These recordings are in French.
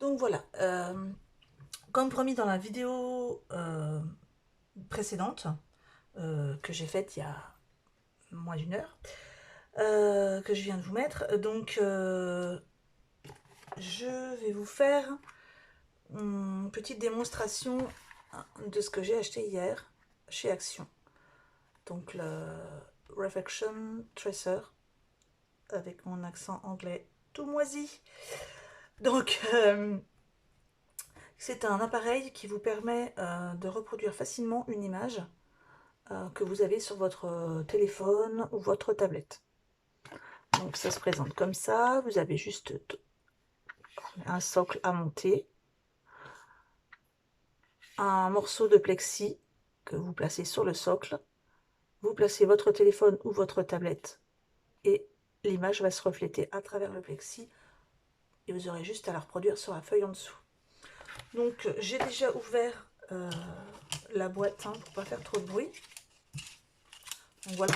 Donc voilà, comme promis dans la vidéo précédente, que j'ai faite il y a moins d'une heure, que je viens de vous mettre, donc je vais vous faire une petite démonstration de ce que j'ai acheté hier chez Action. Donc le Reflection Tracer, avec mon accent anglais tout moisi. Donc c'est un appareil qui vous permet de reproduire facilement une image que vous avez sur votre téléphone ou votre tablette. Donc ça se présente comme ça, vous avez juste un socle à monter, un morceau de plexi que vous placez sur le socle, vous placez votre téléphone ou votre tablette et l'image va se refléter à travers le plexi et vous aurez juste à la reproduire sur la feuille en dessous. Donc j'ai déjà ouvert la boîte pour ne pas faire trop de bruit. Donc voilà,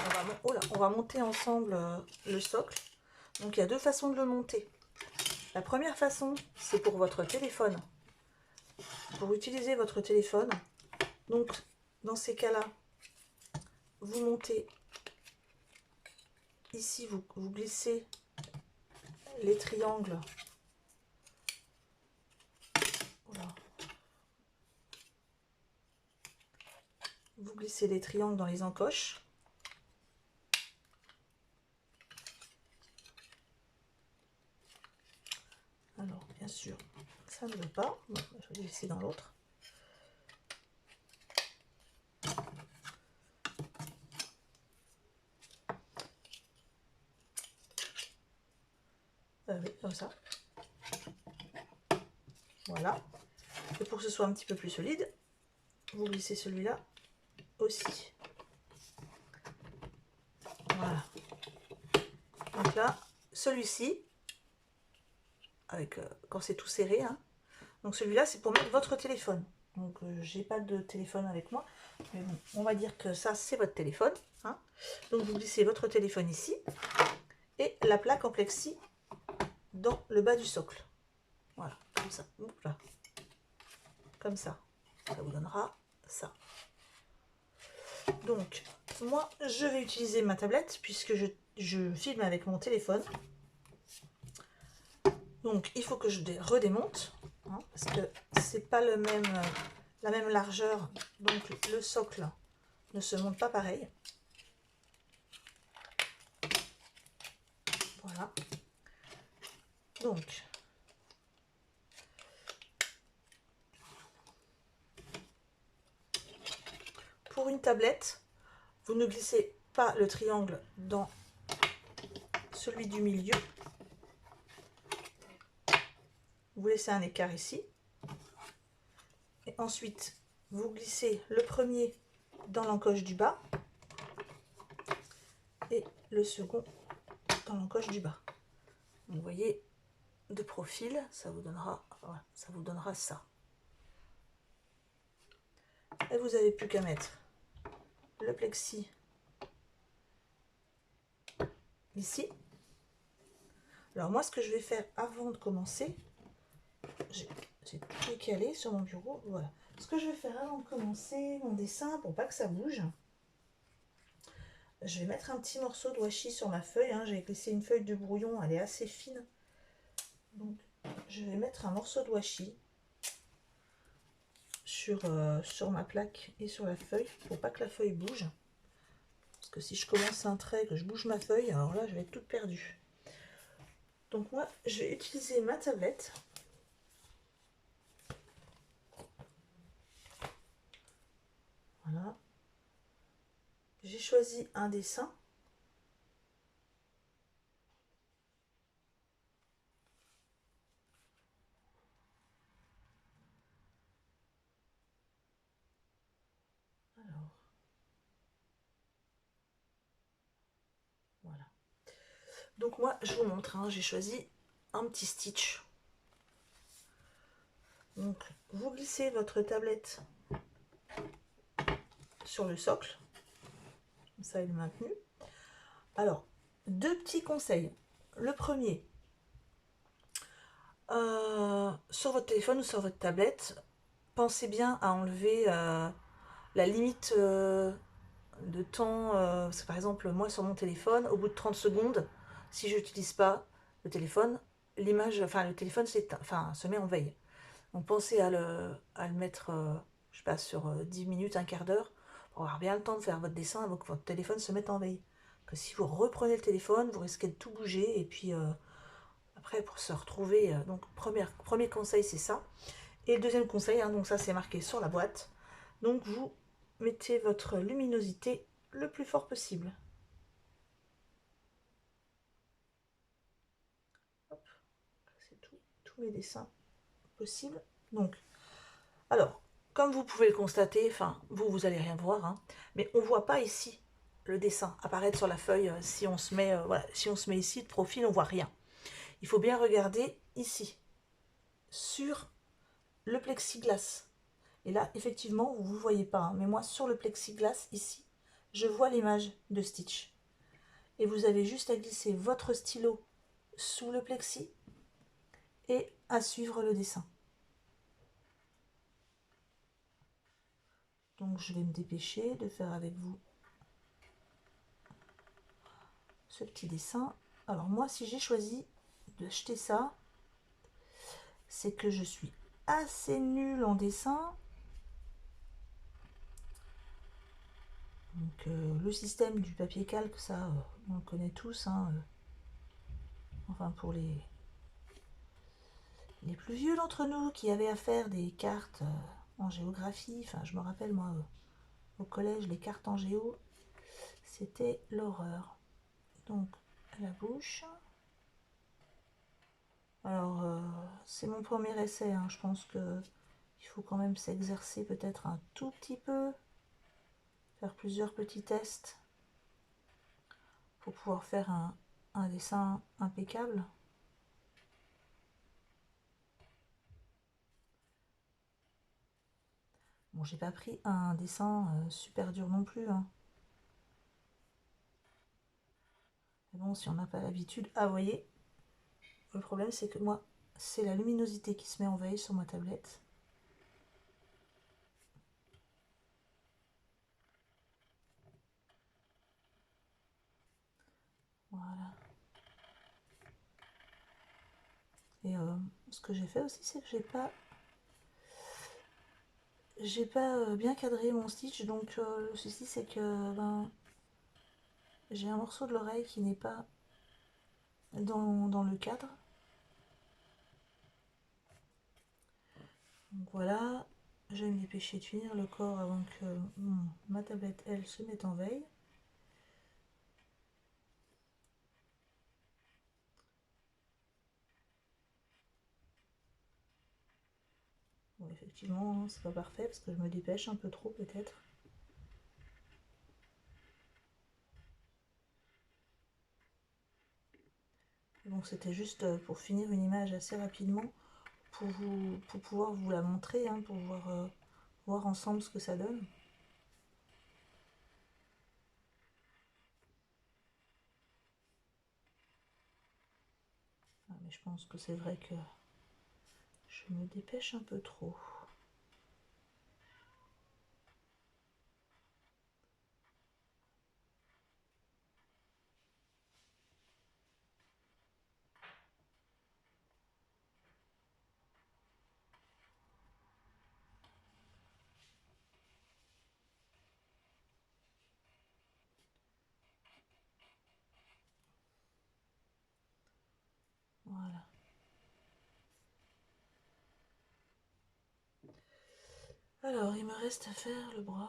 on va monter ensemble le socle. Donc il y a deux façons de le monter. La première façon, c'est pour votre téléphone. Pour utiliser votre téléphone, donc dans ces cas-là, vous montez ici, vous glissez les triangles. Voilà. Vous glissez les triangles dans les encoches. Alors, bien sûr, ça ne veut pas. Bon, je vais glisser dans l'autre. Oui, comme ça. Voilà. Et pour que ce soit un petit peu plus solide, vous glissez celui-là aussi. Voilà. Donc là, celui-ci, avec quand c'est tout serré, donc celui-là, c'est pour mettre votre téléphone. Donc j'ai pas de téléphone avec moi, mais bon, on va dire que ça, c'est votre téléphone. Donc vous glissez votre téléphone ici et la plaque en plexi dans le bas du socle. Voilà, comme ça. Voilà. Comme ça. Ça vous donnera ça. Donc, moi, je vais utiliser ma tablette puisque je filme avec mon téléphone. Donc, il faut que je redémonte parce que c'est pas la même largeur. Donc, le socle ne se monte pas pareil. Voilà. Donc, pour une tablette, vous ne glissez pas le triangle dans celui du milieu. Vous laissez un écart ici. Et ensuite, vous glissez le premier dans l'encoche du bas et le second dans l'encoche du bas. Vous voyez, de profil, ça vous donnera, voilà, ça vous donnera ça. Et vous n'avez plus qu'à mettre le plexi ici. Alors moi, ce que je vais faire avant de commencer, j'ai tout décalé sur mon bureau, voilà. Ce que je vais faire avant de commencer mon dessin, pour pas que ça bouge, je vais mettre un petit morceau de washi sur ma feuille. J'ai glissé une feuille de brouillon, elle est assez fine. Donc je vais mettre un morceau de washi sur ma plaque et sur la feuille, pour pas que la feuille bouge. Parce que si je commence un trait, que je bouge ma feuille, alors là je vais être toute perdue. Donc moi je vais utiliser ma tablette. Voilà. J'ai choisi un dessin. Alors, voilà. Donc moi je vous montre, j'ai choisi un petit stitch. Donc vous glissez votre tablette sur le socle. Comme ça il est maintenu. Alors, deux petits conseils. Le premier, sur votre téléphone ou sur votre tablette, pensez bien à enlever la limite de temps. Parce que par exemple, moi sur mon téléphone, au bout de 30 secondes, si je n'utilise pas le téléphone, l'image, enfin le téléphone se met en veille. Donc pensez à le mettre, je sais pas, sur 10 minutes, un quart d'heure, pour avoir bien le temps de faire votre dessin avant que votre téléphone se mette en veille. Que si vous reprenez le téléphone, vous risquez de tout bouger et puis après pour se retrouver. Donc premier conseil c'est ça. Et le deuxième conseil, hein, donc ça c'est marqué sur la boîte. Donc vous mettez votre luminosité le plus fort possible. Hop, c'est tous mes dessins possibles. Donc, alors, comme vous pouvez le constater, enfin, vous allez rien voir, hein, mais on voit pas ici le dessin apparaître sur la feuille. Si on se met, voilà, si on se met ici de profil, on voit rien. Il faut bien regarder ici, sur le plexiglas. Et là, effectivement, vous ne voyez pas, hein, mais moi, sur le plexiglas, ici, je vois l'image de Stitch. Et vous avez juste à glisser votre stylo sous le plexi et à suivre le dessin. Donc je vais me dépêcher de faire avec vous ce petit dessin. Alors moi, si j'ai choisi d'acheter ça, c'est que je suis assez nulle en dessin. Donc le système du papier calque, ça, on le connaît tous, hein, enfin pour les plus vieux d'entre nous qui avaient à faire des cartes en géographie. Enfin, je me rappelle moi, au collège, les cartes en géo, c'était l'horreur. Donc la bouche. Alors c'est mon premier essai, hein. Je pense que il faut quand même s'exercer peut-être un tout petit peu, faire plusieurs petits tests pour pouvoir faire un dessin impeccable. Bon, j'ai pas pris un dessin super dur non plus, hein. Mais bon, si on n'a pas l'habitude, ah, vous voyez, le problème c'est que moi, c'est la luminosité qui se met en veille sur ma tablette. Voilà. Et ce que j'ai fait aussi, c'est que j'ai pas bien cadré mon stitch, donc le souci c'est que ben, j'ai un morceau de l'oreille qui n'est pas dans le cadre. Donc voilà, je vais me dépêcher de finir le corps avant que ma tablette, elle, se mette en veille. Bon, effectivement, hein, c'est pas parfait parce que je me dépêche un peu trop peut-être. Donc c'était juste pour finir une image assez rapidement pour pouvoir vous la montrer, hein, pour voir ensemble ce que ça donne. Ah, mais je pense que c'est vrai que je me dépêche un peu trop. Voilà. Alors, il me reste à faire le bras.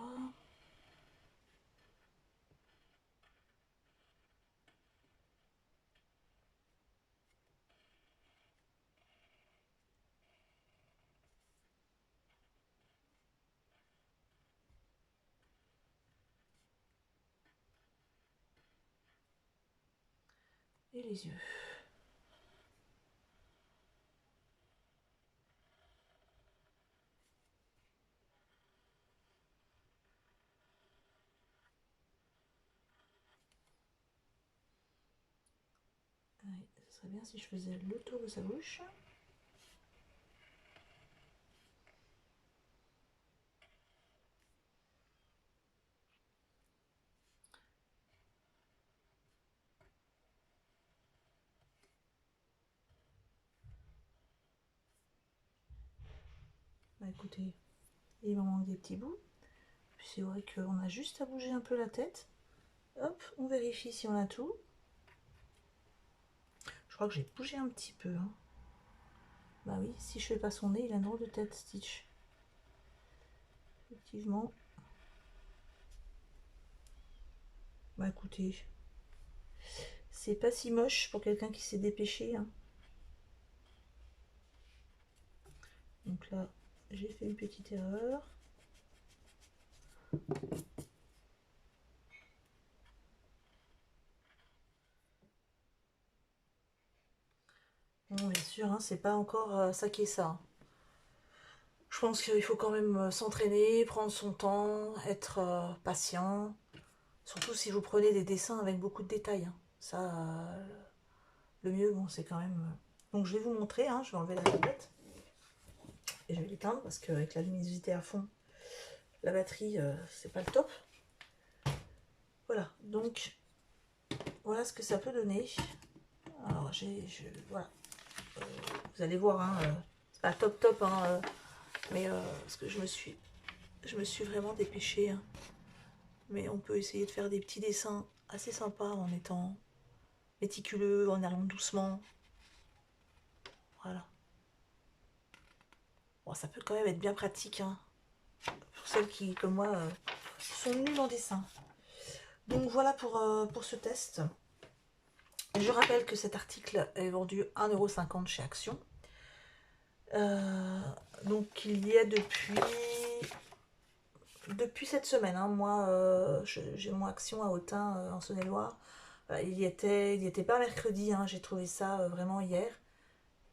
Et les yeux. Ouais, ce serait bien si je faisais le tour de sa bouche. écoutez, il m'en manque des petits bouts. C'est vrai qu'on a juste à bouger un peu la tête. Hop, on vérifie si on a tout. Je crois que j'ai bougé un petit peu. Hein. Bah oui, si je fais pas son nez, il a une drôle de tête, Stitch. Effectivement. Bah écoutez, c'est pas si moche pour quelqu'un qui s'est dépêché. Hein. Donc là, j'ai fait une petite erreur. Bon, bien sûr, hein, c'est pas encore ça qui est ça. Je pense qu'il faut quand même s'entraîner, prendre son temps, être patient. Surtout si vous prenez des dessins avec beaucoup de détails. Hein. Ça, le mieux, bon, c'est quand même... Donc je vais vous montrer, hein, je vais enlever la tablette. Et je vais l'éteindre parce qu'avec la luminosité à fond, la batterie, c'est pas le top. Voilà, donc voilà ce que ça peut donner. Alors voilà. Vous allez voir, hein, c'est pas top, hein, mais parce que je me suis vraiment dépêchée. Hein. Mais on peut essayer de faire des petits dessins assez sympas en étant méticuleux, en allant doucement. Voilà. Bon, ça peut quand même être bien pratique, hein, pour celles qui, comme moi, sont nulles en dessin. Donc voilà pour ce test. Je rappelle que cet article est vendu 1,50 € chez Action. Donc il y a depuis cette semaine, hein, moi j'ai mon Action à Autun en Saône-et-Loire. Il y était pas mercredi, hein, j'ai trouvé ça vraiment hier.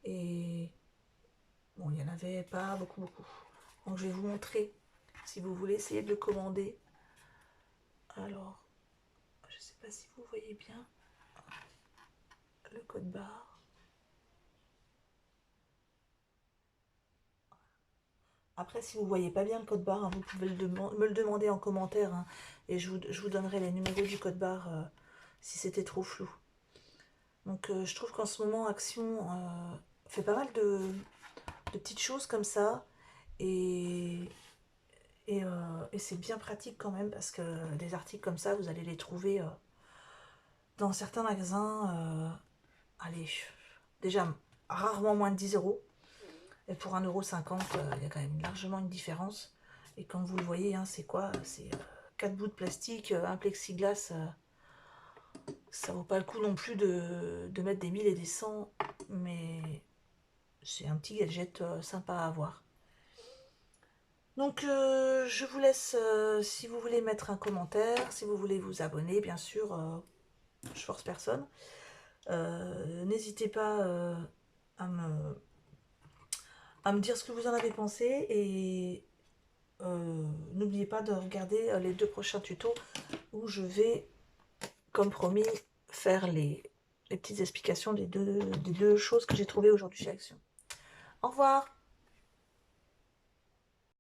Et bon, il n'y en avait pas beaucoup. Donc je vais vous montrer si vous voulez essayer de le commander. Alors, je ne sais pas si vous voyez bien le code barre. Après, si vous ne voyez pas bien le code barre, hein, vous pouvez me le demander en commentaire, hein, et je vous donnerai les numéros du code barre si c'était trop flou. Donc je trouve qu'en ce moment, Action fait pas mal de petites choses comme ça, et c'est bien pratique quand même, parce que des articles comme ça, vous allez les trouver dans certains magasins, allez, déjà rarement moins de 10 €. Et pour 1,50 €, il y a quand même largement une différence. Et comme vous le voyez, hein, c'est quoi? C'est 4 bouts de plastique, un plexiglas. Ça vaut pas le coup non plus de mettre des 1000 et des 100, mais c'est un petit gadget sympa à avoir. Donc je vous laisse, si vous voulez mettre un commentaire, si vous voulez vous abonner, bien sûr, je force personne. N'hésitez pas à me dire ce que vous en avez pensé, et n'oubliez pas de regarder les 2 prochains tutos où je vais, comme promis, faire les petites explications des deux choses que j'ai trouvées aujourd'hui chez Action. Au revoir!